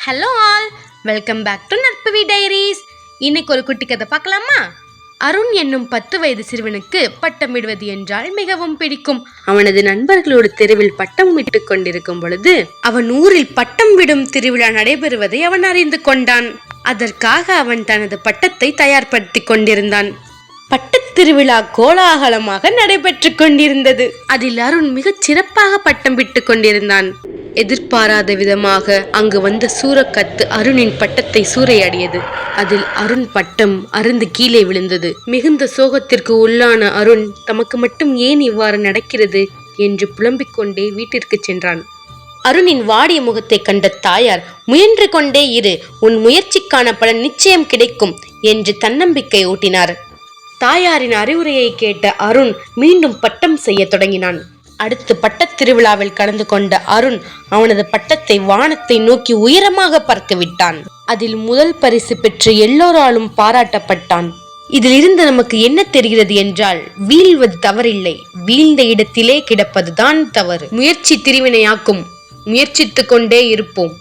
Hello all, welcome back to நட்பவி diaries. இன்னைக்கு ஒரு குட்டி கதை பார்க்கலாமா? அருண் என்னும் 10 வயது சிறுவனுக்கு பட்டம் விடுவது என்றால் மிகவும் பிடிக்கும். அவனது நண்பர்களோடு தெருவில் பட்டம் விட்டு கொண்டிருக்கும் பொழுது அவன் ஊரில் பட்டம் விடும் திருவிழா நடைபெறுவதை அவன் அறிந்து கொண்டான். அதற்காக அவன் தனது பட்டத்தை தயார்படுத்தி கொண்டிருந்தான். பட்டத் திருவிழா கோலாகலமாக நடைபெற்று கொண்டிருந்தது. அதில் அருண் மிகச் சிறப்பாக பட்டம் விட்டு கொண்டிருந்தான். எதிர்பாராத விதமாக அங்கு வந்த சூரக்கத்து அருணின் பட்டத்தை சூறையாடியது. அதில் அருண் பட்டம் அருந்து கீழே விழுந்தது. மிகுந்த சோகத்திற்கு உள்ளான அருண் தமக்கு மட்டும் ஏன் இவ்வாறு நடக்கிறது என்று புலம்பிக் கொண்டே வீட்டிற்கு சென்றான். அருணின் வாடிய முகத்தை கண்ட தாயார், முயன்று கொண்டே இரு, உன் முயற்சிக்கான பலன் நிச்சயம் கிடைக்கும் என்று தன்னம்பிக்கை ஊட்டினார். தாயாரின் அறிவுரையை கேட்ட அருண் மீண்டும் பட்டம் செய்ய தொடங்கினான். அடுத்து பட்டத் திருவிழாவில் கலந்து கொண்ட அருண் அவனது பட்டத்தை வானத்தை நோக்கி உயரமாக பறக்க விட்டான். அதில் முதல் பரிசு பெற்று எல்லோராலும் பாராட்டப்பட்டான். இதிலிருந்து நமக்கு என்ன தெரிகிறது என்றால், வீழ்வது தவறில்லை, வீழ்ந்த இடத்திலே கிடப்பதுதான் தவறு. முயற்சி திருவினையாக்கும். முயற்சித்துக் கொண்டே இருப்போம்.